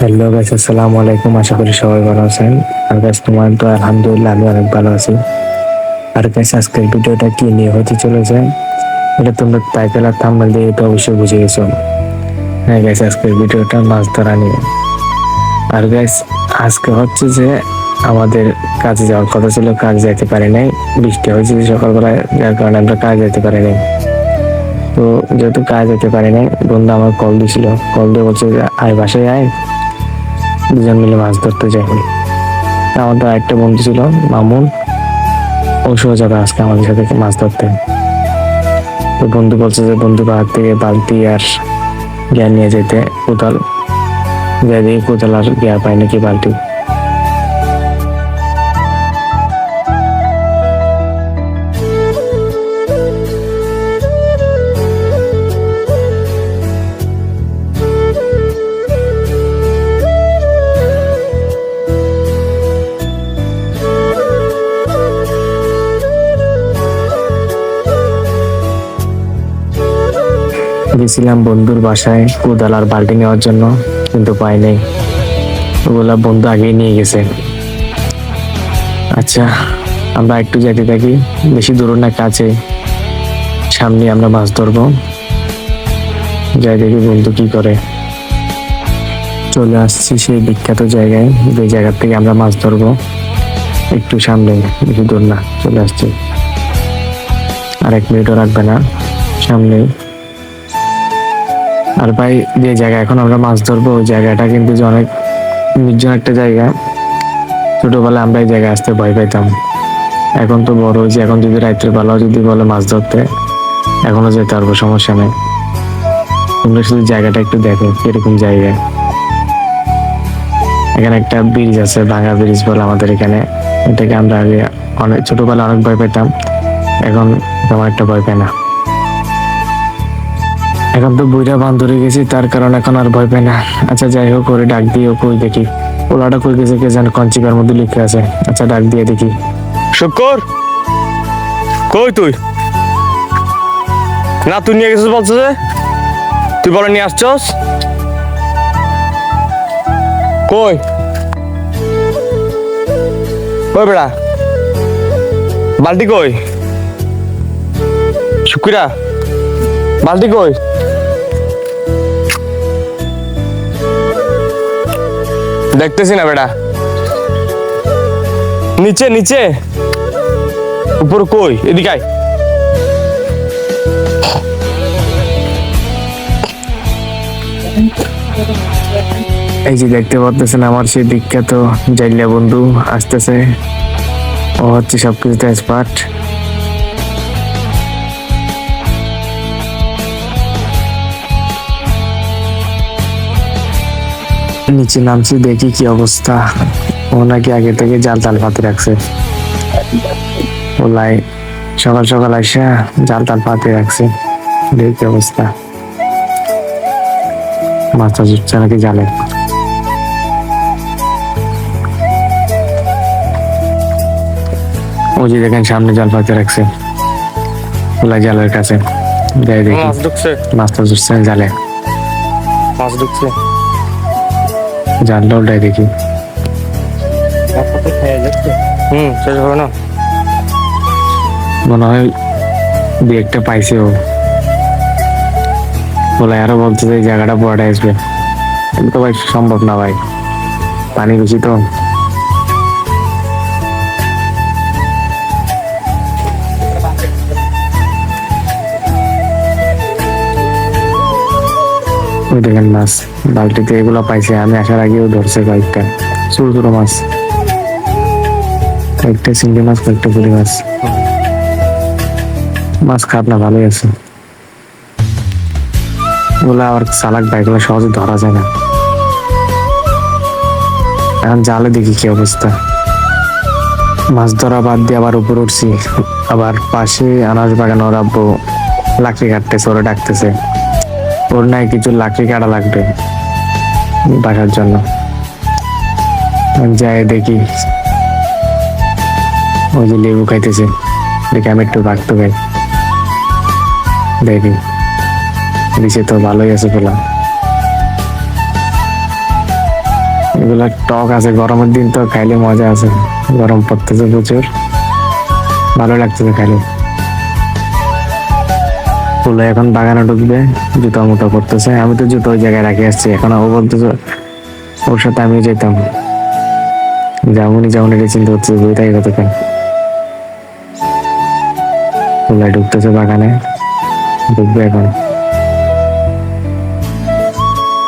Hello guys, আসসালামু আলাইকুম। আশা করি সবাই ভালো আছেন। আর গাইস, তোমার তো আলহামদুলিল্লাহ আমি অনেক ভালো আছি। আর গাইস, আজকের ভিডিওটা কি নিয়ে হতে চলেছে এটা তোমরা টাইটেল আর থাম্বনেল দিয়ে এটা অবশ্যই বুঝে গেছো। হ্যাঁ গাইস, আজকের ভিডিওটা মাছ ধরা নিয়ে। আর গাইস, আজকে হচ্ছে যে আমাদের কাজে যাওয়ার কথা ছিল, কাজ যেতে পারি নাই। বৃষ্টি হয়েছে সকালবেলায়, যার কারণে আমরা কাজ যেতে পারি নাই। তো যেহেতু কাজ যেতে পারি নাই, বন্ধু আমার কল দিছিল, কল দিয়ে বলছে যে আয় বাসায় আয়, দুজন মিলে মাছ ধরতে যাই। আমাদের আরেকটা বন্ধু ছিল মামুন, ও সহ যাবে আজকে আমাদের সাথে মাছ ধরতে। তো বন্ধু বলছে যে বন্ধু বাহার থেকে বালতি আর গ্যাস নিয়ে যেতে, কোদাল। যাই দেখি কোদাল আর গ্যাস পাই নাকি বালতি। গেছিলাম বন্ধুর বাসায় কোদাল আর বালতি নেওয়ার জন্য, কিন্তু পাই নাই। ওগুলা বন্ধু আগেই নিয়ে গেছে। আচ্ছা, আমরা একটু যেতে থাকি, বেশি দূর না, কাছে, সামনে আমরা মাছ ধরবো। যাই দেখি বন্ধু কি করে। চলে আসছি সেই বিখ্যাত জায়গায়, যে জায়গা থেকে আমরা মাছ ধরবো। একটু সামনে, বেশি দূর না, চলে আসছি। আর 1 মিনিটও লাগবে না, সামনে। আর ভাই, যে জায়গা এখন আমরা মাছ ধরবো, ওই জায়গাটা কিন্তু যে অনেক নির্জন একটা জায়গা। ছোটবেলায় আমরা এই জায়গায় আসতে ভয় পাইতাম। এখন তো বড় হয়েছে, এখন যদি রাত্রে বেলাও যদি বলে মাছ ধরতে, এখনো যেতে পারবো, সমস্যা নেই। তোমরা শুধু জায়গাটা একটু দেখো কিরকম জায়গা। এখানে একটা ব্রিজ আছে, ভাঙা ব্রিজ বলে আমাদের এখানে। এটাকে আমরা আগে অনেক ছোটবেলায় অনেক ভয় পেতাম, এখন তেমন একটা ভয় পাই না। এখন তো বুইরা বান ধরে গেছি, তার কারণে এখন আর ভয় পাই না। আচ্ছা যাই হোক, করে ডাক দিয়ে কই দেখি। ওলাটা কই গেছে কে জানে, কঞ্চিকার মধ্যে লিখে আছে। আচ্ছা ডাক দিয়ে দেখি। শুক্কর, কই তুই? না তুই নিয়ে গেছিস বলছো যে, তুই বলে নিয়ে আসছস কই? কই বেড়া, বালতি কই? শুক্রিয়া, বালতি কই? দেখতেছি না বেটা। নিচে নিচে, উপর কই? এদিকে আয়। এই যে দেখতে পাচ্ছেন আমার সেই বিখ্যাত জাইলিয়া বন্ধু আসতেছে। ও হচ্ছে সবকিছুতে এক্সপার্ট। নিচে নামছি, দেখি কি অবস্থা। ও নাকি আগে থেকে জাল টাল পাতে রাখছে। ওলাই সকাল সকাল আইসা জাল টাল পাতে রাখছে, দেখি কি অবস্থা। মাছটা জুটছে নাকি জালে। ওই যে দেখেন সামনে জাল পাতে রাখছে, ওলাই জালের কাছে। যাই দেখি মাছ ঢুকছে, মাছটা জুটছে জালে। মাছ ঢুকছে। জালটা উল্টাই দেখি। শেষ হবে না, মনে হয় দু একটা পাইছে ও। বলে আরো বলছে যে এই জায়গাটা পুরাটাই আসবে, কিন্তু তো ভাই সম্ভব না ভাই, পানি বেশি তো। ওই দেখেন মাছ বালতিতে এগুলো পাইছে, আমি আসার আগেও ধরছে কয়েকটা ছোট ছোট মাছ, কয়েকটা চিংড়ি মাছ, কয়েকটা পুঁটি মাছ। মাছ খারাপ না, ভালোই আছে। ওগুলো আবার চালাক ভাই, এগুলো সহজে ধরা যায় না। এখন জালে দেখি কি অবস্থা। মাছ ধরা বাদ দিয়ে আবার উপরে উঠছি। আবার পাশে আনাজ বাগান, ওর আব্বু লাকড়ি কাটতেছে, ওরা ডাকতেছে। ওর নাই কিছু লাকড়ি কাটা লাগবে বাসার জন্য। যাই দেখি, ওই যে লেবু খাইতেছে, দেখি আমি একটু রাখতে পাই। দেখি দিছে তো, ভালোই আছে বললাম। এগুলা টক আছে, গরমের দিন তো খাইলে মজা আছে। গরম পড়তেছে প্রচুর, ভালো লাগতেছে খাইলে। ফুলে এখন বাগানে ঢুকবে, জুতা মুটো করতেছে। আমি তো জুতো ওই জায়গায় রাখি আসছি, এখন ও বলতেছে ওর সাথে আমিও যেতাম। যেমনই এটা চিন্তা করতেছে, বই থাকে কতক্ষণ। ফুলে ঢুকতেছে বাগানে, ঢুকবে এখন।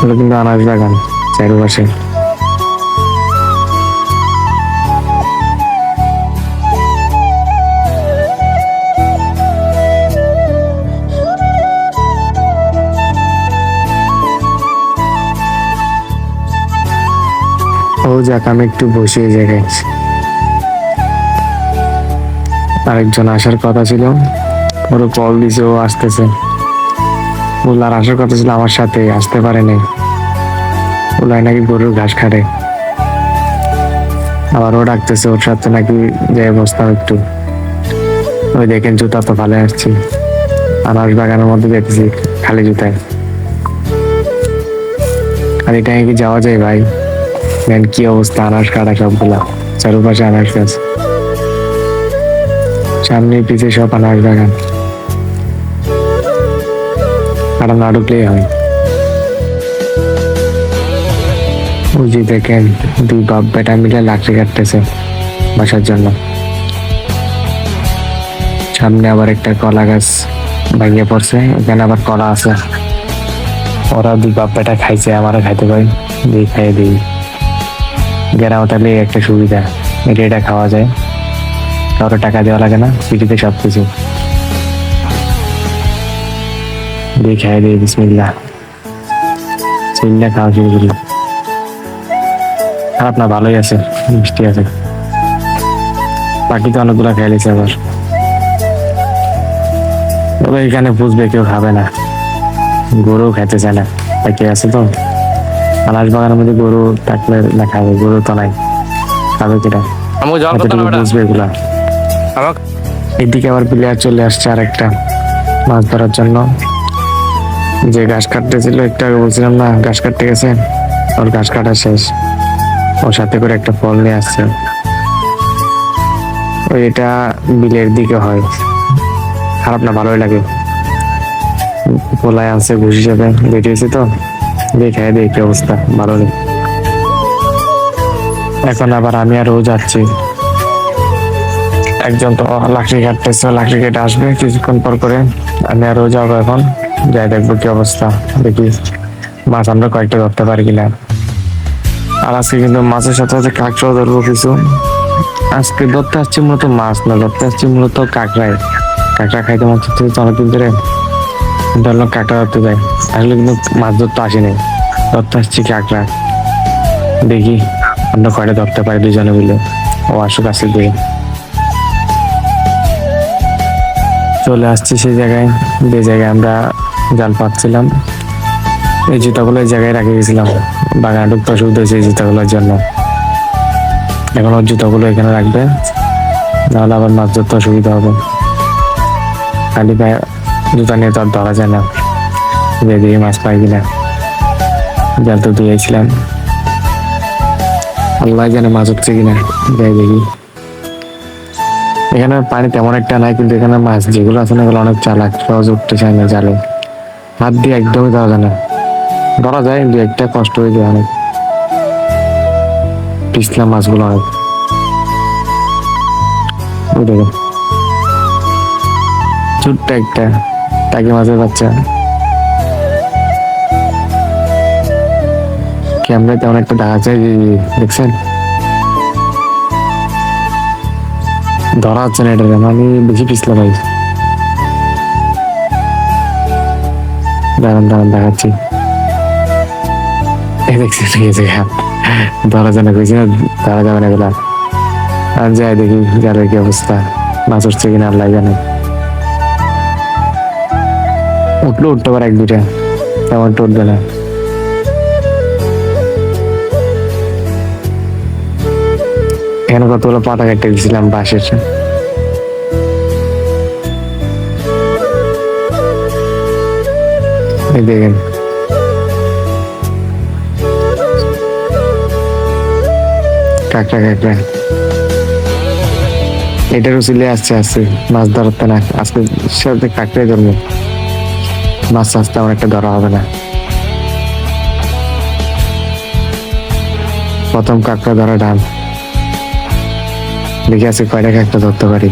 হলো কিন্তু আনাজ বাগান চারপাশে। ও যাক, আমি একটু বসে এই জায়গায়। আরেকজন আসার কথা ছিল, ওরও কল দিছে, ও আসতেছে। ওলার আসার কথা ছিল আমার সাথে, আসতে পারে নাই। ওলাই নাকি গরুর ঘাস খাটে, আবার ও ডাকতেছে ওর সাথে নাকি যে বসতাম একটু। ওই দেখেন জুতা তো ভালো আসছি, আনারস বাগানের মধ্যে দেখতেছি খালি জুতায়। আর এটা কি যাওয়া যায় ভাই? দেন কি অবস্থা, আনারস কাটা সবগুলা, চারপাশে আনারস গাছ, সামনে পিছিয়ে সব আনারস বাগান। কাটা না ঢুকলেই হয়। ওই যে দেখেন দুই বাপ বেটা মিলে লাকড়ি কাটতেছে বাসার জন্য। সামনে আবার একটা কলা গাছ ভেঙে পড়ছে, এখানে আবার কলা আছে। ওরা দুই বাপ বেটা খাইছে, আমারও খাইতে পারি, দিই খাইয়ে দিই। গেরা ওঠালে একটা সুবিধা, এটা খাওয়া যায়, কারো টাকা দেওয়া লাগে না, পিঠিতে সব কিছু দিয়ে খাইয়ে দিই। বিসমিল্লাহ, চিল্লা খাওয়া শুরু করি। খারাপ না, ভালোই আছে, মিষ্টি আছে। বাকি তো অনেকগুলো খাইলেছে আবার। তবে এখানে বুঝবে কেউ খাবে না, গরু খেতে চায় না, বাকি আছে তো। আনাজ বাগানের মধ্যে গরু থাকলে না খাবে, গরু তো নাই, খাবে কিনা বুঝবে এগুলা। এদিকে আবার প্লেয়ার চলে আসছে আর একটা মাছ ধরার জন্য। যে ঘাস কাটতেছিল একটু আগে বলছিলাম না, ঘাস কাটতে গেছে, ওর ঘাস কাটা শেষ। ওর সাথে করে একটা ফল নিয়ে আসছে। ওই এটা বিলের দিকে হয়, খারাপ না, ভালোই লাগে। পোলায় আছে ঘুষ হিসেবে বেরিয়েছে তো, দেখায় দেয় কি অবস্থা, ভালো নেই। এখন আবার আমি আর ও যাচ্ছি। একজন তো লাকড়ি কাটতেছে, লাকড়ি কেটে আসবে কিছুক্ষণ পর করে। আমি আর ও যাবো এখন, যাই দেখবো কি অবস্থা, দেখি মাছ আমরা কয়েকটা ধরতে পারি কিনা। আর আজকে কিন্তু মাছের সাথে সাথে কাঁকড়াও ধরবো কিছু। আজকে ধরতে আসছি মূলত মাছ না, ধরতে আসছি মূলত কাঁকড়ায়। কাঁকড়া খাইতে মাছ ধরতে অনেকদিন ধরে, ধরলাম কাঁকড়া ধরতে যাই। আসলে কিন্তু মাছ ধরতে আসেনি, ধরতে আসছি কাঁকড়া। দেখি আমরা কয়টা ধরতে পারি দুজনে মিলে। ও আসুক, আসে দিয়ে চলে আসছি সেই জায়গায়, যে জায়গায় আমরা জাল পাচ্ছিলাম। এই জুতাগুলো এই জায়গায় রেখে গেছিলাম, বাগানে ঢুকতে অসুবিধা হয়েছে এই জুতাগুলোর জন্য। এখন ওর জুতাগুলো এখানে রাখবে, নাহলে আবার মাছ ধরতে অসুবিধা হবে। খালি পায়ে জুতা নিয়ে তো আর ধরা যায় না, দিয়ে মাছ পাই কিনা। জাল তো দিয়েছিলাম, আল্লাহ জানে মাছ হচ্ছে কিনা, যাই দেখি। এখানে পানি তেমন একটা নাই, কিন্তু এখানে মাছ যেগুলো আছে না এগুলো অনেক চালাক, সহজে উঠতে চায় না জালে। হাত দিয়ে একদমই ধরা যায় না, ধরা যায় কিন্তু একটা কষ্ট হয়ে যায় অনেক। পিছলা মাছগুলো অনেক। ওই দেখো ছোট্ট একটা টাকি মাছের বাচ্চা। ক্যামেরায় তেমন একটা দেখা যায়, দেখছেন? ধরা হচ্ছে না, এটা আমি বেশি পিছলা ভাই। দাঁড়ান দাঁড়ান দেখাচ্ছি, দেখছেন ঠিক আছে। ধরা যায় না, কইছি না ধরা যাবে না এগুলা। আর যাই দেখি জালের কি অবস্থা, মাছ উঠছে কিনা আল্লাহ জানে। উঠলে উঠতে পারে এক দুটা, তেমন উঠবে না। এখানে কতগুলো পাতা কেটে দিয়েছিলাম বাঁশের। এই দেখেন কাঁকড়া কাঁকড়া এটার উচিলে আসছে আসছে মাছ ধরতে না, আজকে সাথে কাঁকড়াই ধরবো, মাছ আসতে আমার একটা ধরা হবে না। প্রথম কাঁকড়া ধরা ডান, দেখি আছে কয়টা কাঁকড়া ধরতে পারি।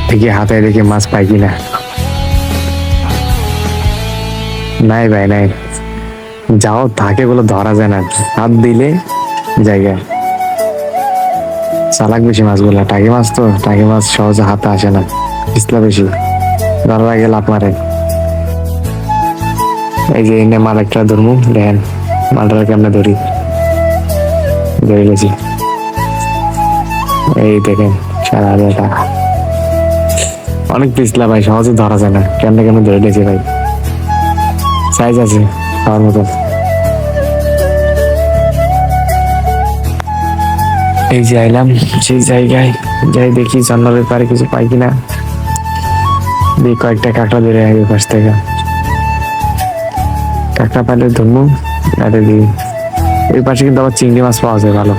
দেখি হাতে দেখি মাছ পাই কিনা। নাই ভাই নাই, যাও থাকে বলে ধরা যায় না, হাত দিলে জায়গা চালাক বেশি মাছগুলা। টাকি মাছ তো, টাকি মাছ সহজে হাতে আসে না, পিছলা বেশি, ধরার আগে লাভ মারে। এই যে এনে মাল একটা ধরবো, দেখেন মালটাকে আমরা ধরি, ধরে গেছি। এই দেখেন 4,000 টাকা, অনেক পিছলা ভাই, সহজে ধরা যায় না, কেমনে কেমন ধরে গেছি ভাই, সাইজ আছে খাওয়ার মতো। এই যে আইলাম সেই জায়গায়, যাই দেখি জান্নাতের পারে কিছু পাই কিনা, দিয়ে কয়েকটা কাঁকড়া ধরে আগে পাশ থেকে, কাঁকড়া পাইলে ধরবো। আরে দিই এই পাশে কিন্তু আবার চিংড়ি মাছ পাওয়া যায় ভালো,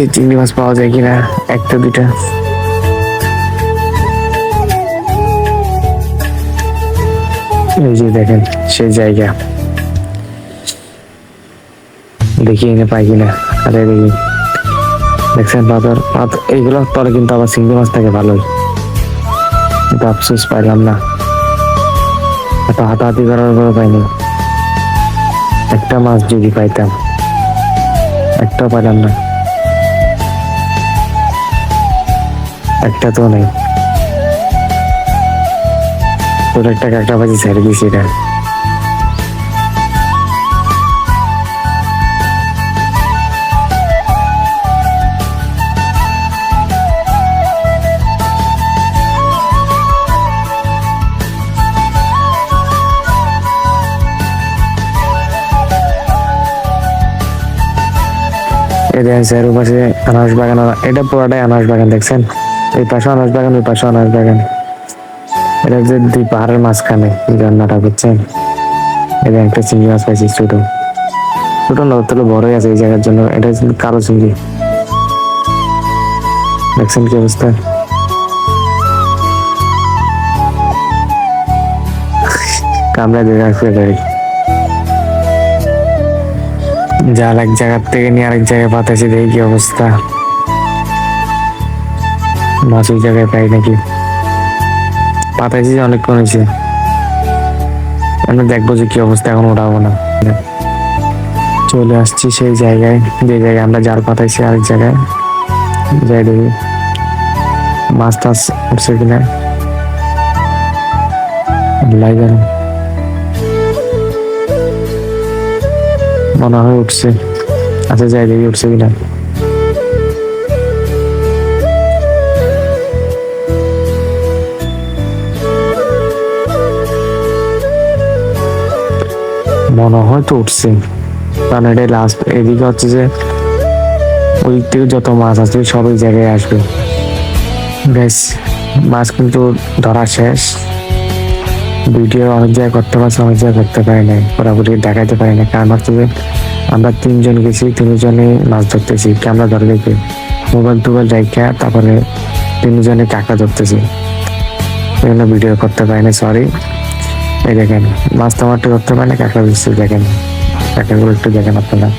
এই চিংড়ি মাছ পাওয়া যায় কিনা, একটা দুইটা। এই যে দেখেন সেই জায়গা, দেখি এনে পাই কিনা। আরে দেখি দেখছেন পাথর, এইগুলো পরে কিন্তু আবার চিংড়ি মাছ থাকে ভালোই, কিন্তু আফসোস পাইলাম না, এত হাতাহাতি করার পরে পাইনি। একটা মাছ যদি পাইতাম, একটাও পাইলাম না, একটা তো নেই। তোর একটা কাঁকড়া পাইছি ছেড়ে দিয়েছি এটা। এই দেখেন স্যার পাশে আনারস বাগান, এটা পুরাটাই আনারস বাগান, দেখছেন এই পাশে আনারস বাগান, ওই পাশে আনারস বাগান। এটা যে দুই পাহাড়ের মাঝখানে ঝর্ণাটা, বুঝছেন। এটা একটা চিংড়ি মাছ পাইছি, ছোট ছোট নদী থেকে বড়ই আছে এই জায়গার জন্য। এটা কালো চিংড়ি, দেখছেন কি অবস্থা। কামড়া দিয়ে রাখবে জাল এক জায়গার থেকে নিয়ে আরেক জায়গায় পাঠাইছি, দেখি কি অবস্থা, মাছ ওই জায়গায় পাই নাকি। পাঠাইছি অনেকক্ষণ হয়েছে, আমরা দেখবো যে কি অবস্থা, এখন ওঠাবো না। চলে আসছি সেই জায়গায়, যে জায়গায় আমরা জাল পাঠাইছি, আরেক জায়গায় যাই দেখি মাছ টাছ উঠছে কিনা, লাইগান মনে হয় উঠছে। আচ্ছা যাই দেখি উঠছে কিনা। মনে হয় তো উঠছে, কারণ এটাই লাস্ট। এদিকে হচ্ছে যে ওই দিক থেকে যত মাছ আছে সব এই জায়গায় আসবে। বেশ মাছ কিন্তু ধরা শেষ। ভিডিও অনেক জায়গায় করতে পারছি, অনেক জায়গায় করতে পারি নাই, পুরোপুরি দেখাইতে পারি না, কারণ হচ্ছে যে আমরা 3 জন গেছি, 3 জনে মাছ ধরতেছি, ক্যামেরা ধরে রেখে মোবাইল টোবাইল রেখে, তারপরে 3 জনে কাঁকড়া ধরতেছি, এই জন্য ভিডিও করতে পারি না, সরি। এই দেখেন মাছ টমাটো ধরতে পারি না, কাঁকড়া ধরছি, দেখেন কাঁকড়াগুলো একটু দেখেন আপনারা।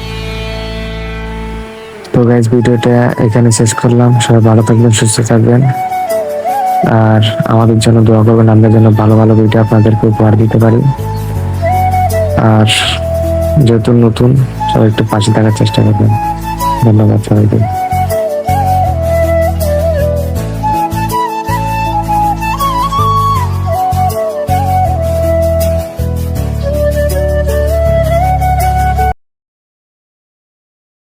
তো গাইজ ভিডিওটা এখানে শেষ করলাম, সবাই ভালো থাকবেন, সুস্থ থাকবেন, আর আমাদের জন্য দোয়া করবেন, আমরা যেন ভালো ভালো ভিডিও আপনাদেরকে উপহার দিতে পারি। আর যেহেতু নতুন, সবাই একটু পাশে থাকার চেষ্টা করবেন। ধন্যবাদ সবাইকে।